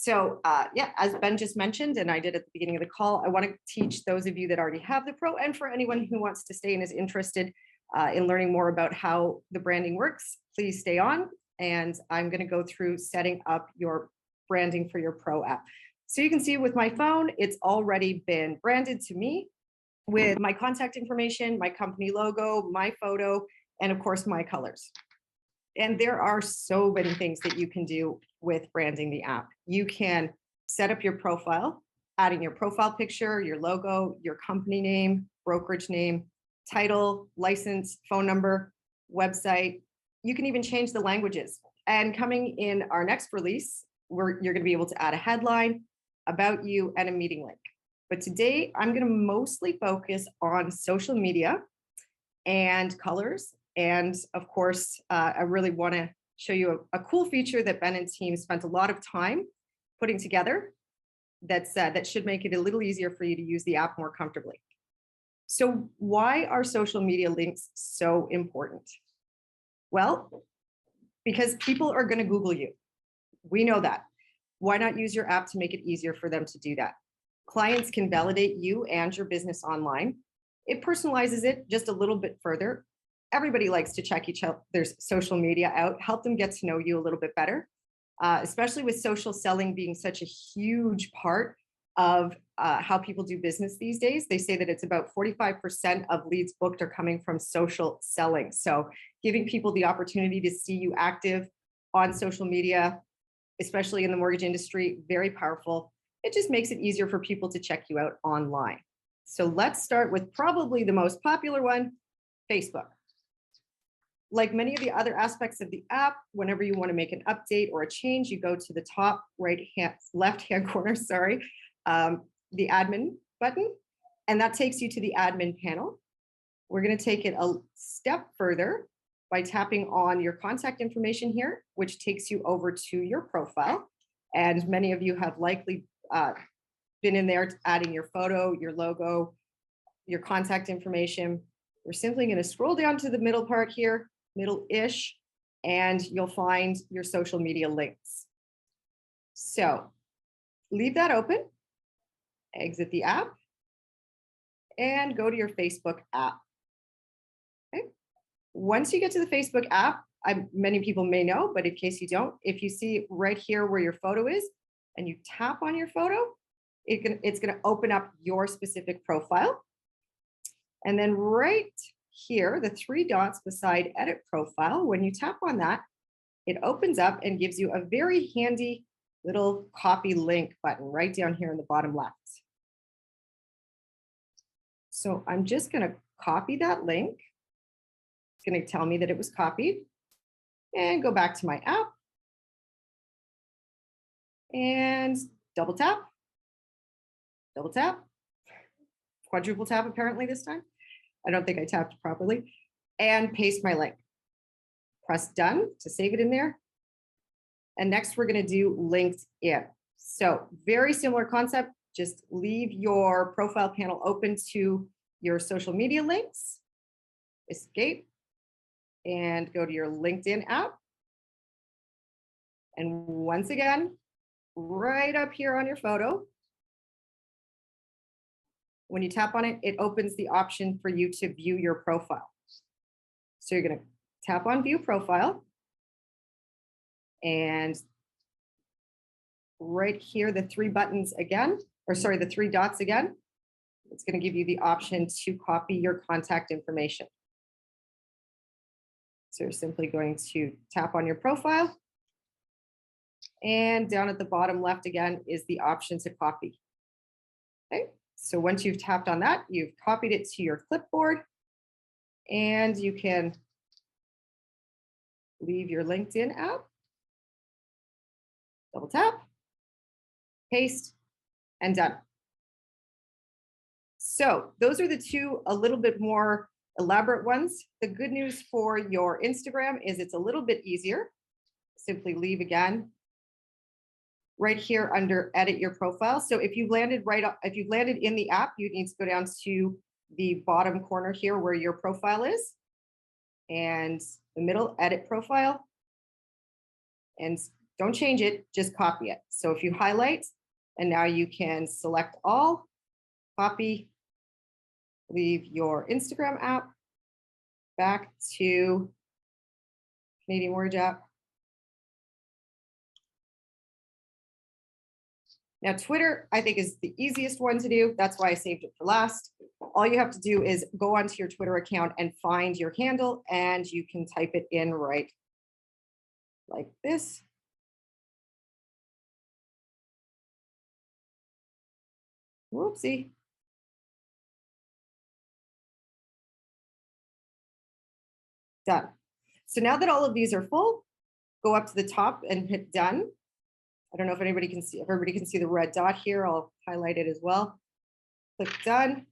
Yeah, as Ben just mentioned, and I did at the beginning of the call, I want to teach those of you that already have the Pro, and for anyone who wants to stay and is interested in learning more about how the branding works, please stay on. And I'm going to go through setting up your branding for your Pro app. So you can see with my phone, it's already been branded to me with my contact information, my company logo, my photo, and of course, my colors. And there are so many things that you can do with branding the app. You can set up your profile, adding your profile picture, your logo, your company name, brokerage name, title, license, phone number, website. You can even change the languages. And coming in our next release, you're going to be able to add a headline, about you, and a meeting link. But today, I'm going to mostly focus on social media and colors. And of course, I really want to show you a cool feature that Ben and team spent a lot of time putting together that should make it a little easier for you to use the app more comfortably. So why are social media links so important? Well, because people are going to Google you. We know that. Why not use your app to make it easier for them to do that? Clients can validate you and your business online. It personalizes it just a little bit further. Everybody likes to check each other's social media out, help them get to know you a little bit better, especially with social selling being such a huge part of how people do business these days. They say that it's about 45% of leads booked are coming from social selling. So giving people the opportunity to see you active on social media, especially in the mortgage industry, very powerful. It just makes it easier for people to check you out online. So let's start with probably the most popular one, Facebook. Like many of the other aspects of the app, whenever you want to make an update or a change, you go to the top left-hand corner, the admin button, and that takes you to the admin panel. We're going to take it a step further by tapping on your contact information here, which takes you over to your profile. And many of you have likely been in there adding your photo, your logo, your contact information. We're simply going to scroll down to the middle part here, middle-ish, and you'll find your social media links. So leave that open, exit the app, and go to your Facebook app. Okay. Once you get to the Facebook app, many people may know, but in case you don't, if you see right here where your photo is, and you tap on your photo, it's going to open up your specific profile. And then right here, the three dots beside edit profile, when you tap on that, it opens up and gives you a very handy little copy link button right down here in the bottom left. So I'm just going to copy that link. It's going to tell me that it was copied, and go back to my app and double tap, quadruple tap apparently this time. I don't think I tapped properly, and paste my link. Press done to save it in there. And next we're going to do LinkedIn. So very similar concept, just leave your profile panel open to your social media links, escape, and go to your LinkedIn app. And once again, right up here on your photo, when you tap on it, it opens the option for you to view your profile. So you're going to tap on view profile, and right here, the three dots again, it's going to give you the option to copy your contact information. So you're simply going to tap on your profile, and down at the bottom left again is the option to copy. Okay, so once you've tapped on that, you've copied it to your clipboard, and you can leave your LinkedIn app, double tap, paste, and done. So those are the two a little bit more elaborate ones. The good news for your Instagram is it's a little bit easier. Simply leave again right here under edit your profile. So if you've landed in the app, you need to go down to the bottom corner here where your profile is, and the middle, edit profile, and Don't change it, just copy it. So if you highlight, and now you can select all, copy, leave your Instagram app, back to Canadian Mortgage app. Now, Twitter, I think, is the easiest one to do. That's why I saved it for last. All you have to do is go onto your Twitter account and find your handle, and you can type it in right like this. Whoopsie. Done. So now that all of these are full, go up to the top and hit done. I don't know if anybody can see, if everybody can see the red dot here, I'll highlight it as well. Click done.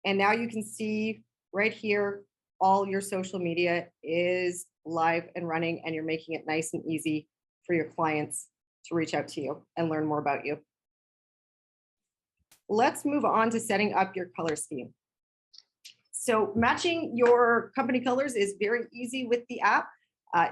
And now you can see right here, all your social media is live and running, and you're making it nice and easy for your clients to reach out to you and learn more about you. Let's move on to setting up your color scheme. So matching your company colors is very easy with the app.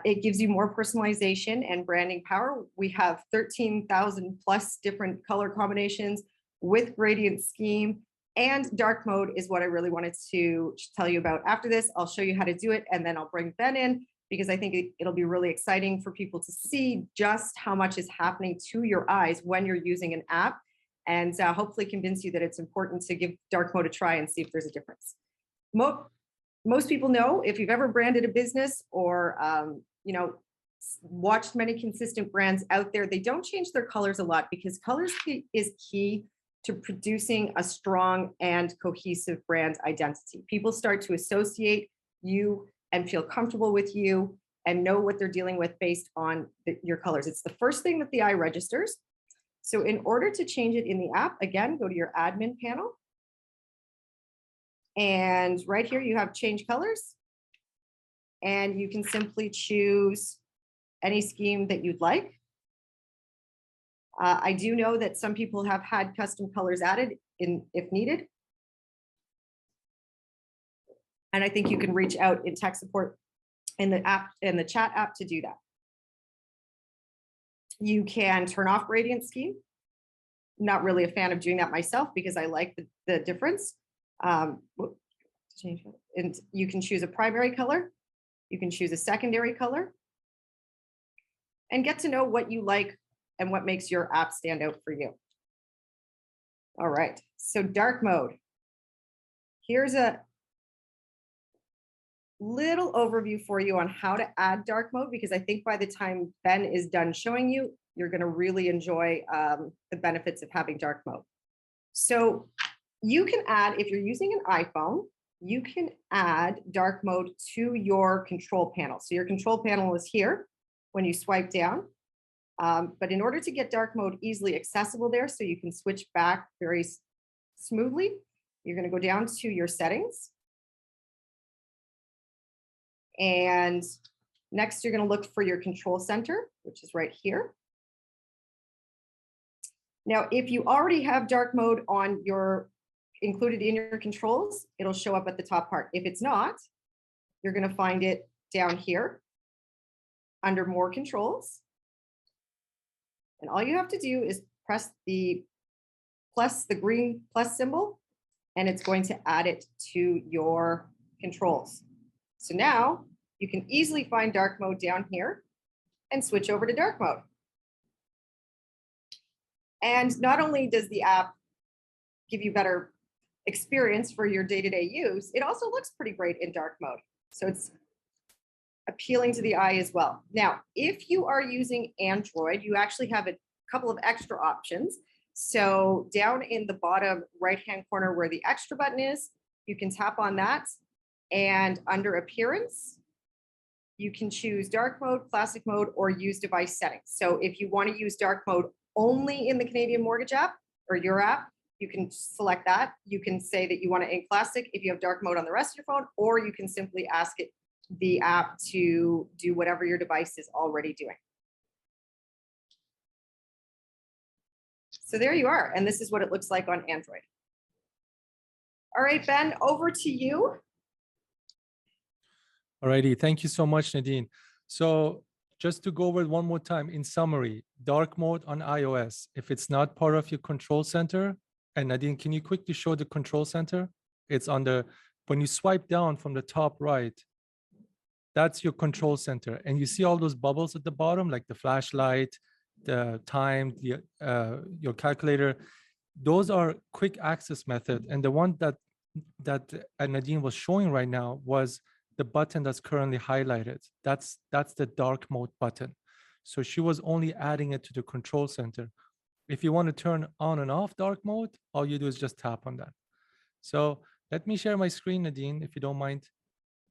It gives you more personalization and branding power. We have 13,000 plus different color combinations with gradient scheme, and dark mode is what I really wanted to tell you about. After this, I'll show you how to do it, and then I'll bring Ben in because I think it'll be really exciting for people to see just how much is happening to your eyes when you're using an app, and hopefully convince you that it's important to give dark mode a try and see if there's a difference. Most people know, if you've ever branded a business or watched many consistent brands out there, they don't change their colors a lot because colors is key to producing a strong and cohesive brand identity. People start to associate you and feel comfortable with you and know what they're dealing with based on your colors. It's the first thing that the eye registers. So in order to change it in the app, again, go to your admin panel. And right here, you have change colors. And you can simply choose any scheme that you'd like. I do know that some people have had custom colors added if needed. And I think you can reach out in tech support in the app, in the chat app, to do that. You can turn off gradient scheme. I'm not really a fan of doing that myself because I like the difference. And you can choose a primary color. You can choose a secondary color and get to know what you like and what makes your app stand out for you. All right, so dark mode. Here's a little overview for you on how to add dark mode, because I think by the time Ben is done showing you, you're going to really enjoy the benefits of having dark mode. So you can add, if you're using an iPhone, you can add dark mode to your control panel. So your control panel is here when you swipe down. But in order to get dark mode easily accessible there, so you can switch back very smoothly, you're going to go down to your settings. And next, you're going to look for your control center, which is right here. Now, if you already have dark mode on your included in your controls, it'll show up at the top part. If it's not, you're going to find it down here under more controls. And all you have to do is press the green plus symbol, and it's going to add it to your controls. So now you can easily find dark mode down here and switch over to dark mode. And not only does the app give you better experience for your day-to-day use, it also looks pretty great in dark mode. So it's appealing to the eye as well. Now, if you are using Android, you actually have a couple of extra options. So down in the bottom right-hand corner where the extra button is, you can tap on that. And under appearance, you can choose dark mode, classic mode, or use device settings. So if you want to use dark mode only in the Canadian Mortgage app or your app, you can select that. You can say that you want it in classic if you have dark mode on the rest of your phone, or you can simply ask it, the app, to do whatever your device is already doing. So there you are. And this is what it looks like on Android. All right, Ben, over to you. All righty. Thank you so much, Nadine. So just to go over it one more time, in summary, dark mode on iOS, if it's not part of your control center, and Nadine, can you quickly show the control center? It's on the, when you swipe down from the top right, that's your control center. And you see all those bubbles at the bottom, like the flashlight, the time, your calculator. Those are quick access method. And the one that Nadine was showing right now was the button that's currently highlighted. That's the dark mode button. So she was only adding it to the control center. If you want to turn on and off dark mode, all you do is just tap on that. So let me share my screen, Nadine, if you don't mind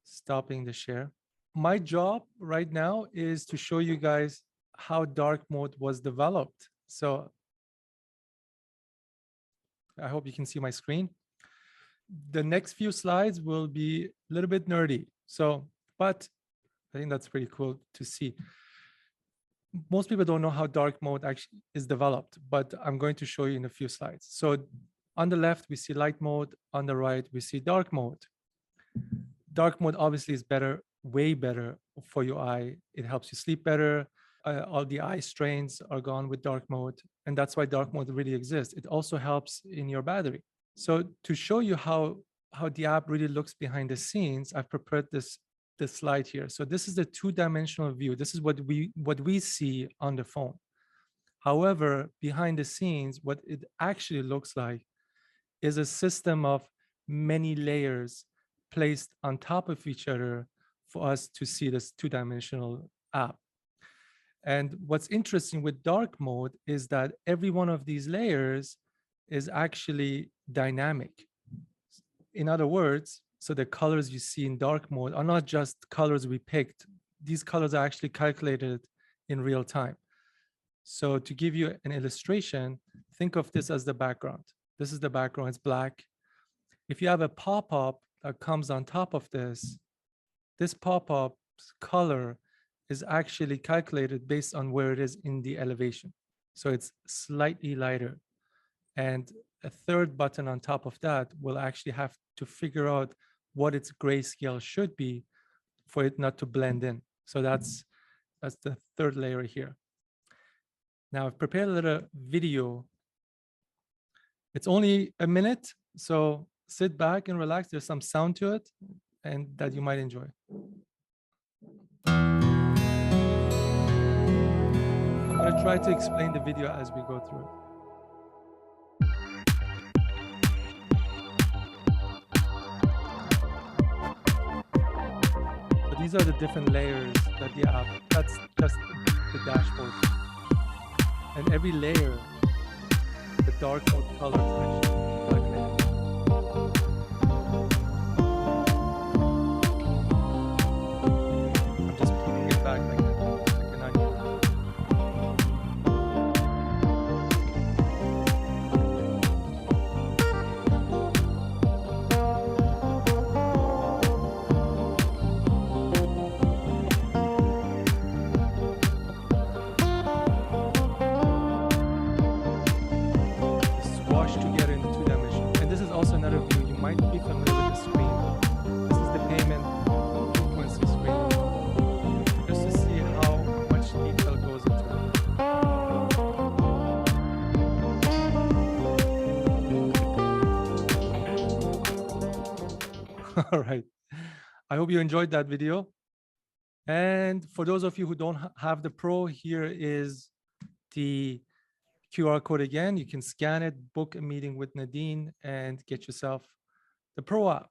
stopping the share. My job right now is to show you guys how dark mode was developed. So I hope you can see my screen. The next few slides will be a little bit nerdy. So, but I think that's pretty cool to see. Most people don't know how dark mode actually is developed, but I'm going to show you in a few slides. So on the left, we see light mode. On the right, we see dark mode. Dark mode obviously is better, way better for your eye. It helps you sleep better. All the eye strains are gone with dark mode. And that's why dark mode really exists. It also helps in your battery. So to show you how the app really looks behind the scenes, I've prepared this slide here. So this is the two-dimensional view. This is what we see on the phone. However, behind the scenes, what it actually looks like is a system of many layers placed on top of each other for us to see this two-dimensional app. And what's interesting with dark mode is that every one of these layers is actually dynamic. In other words, so the colors you see in dark mode are not just colors we picked. These colors are actually calculated in real time. So to give you an illustration, think of this as the background. This is the background, it's black. If you have a pop-up that comes on top of this pop-up's color is actually calculated based on where it is in the elevation. So it's slightly lighter. And a third button on top of that will actually have to figure out what its grayscale should be for it not to blend in. So that's the third layer here. Now I've prepared a little video. It's only a minute, so sit back and relax. There's some sound to it and that you might enjoy. I'm going to try to explain the video as we go through it. So these are the different layers that the app, that's just the dashboard. And every layer, the dark mode color is actually calculated. I'm just peeling it back like an onion. Together in the two-dimensional. And this is also another view. You might be familiar with the screen. This is the payment frequency screen. Just to see how much detail goes into it. All right. I hope you enjoyed that video. And for those of you who don't have the Pro, here is the QR code again. You can scan it, book a meeting with Nadine, and get yourself the Pro app.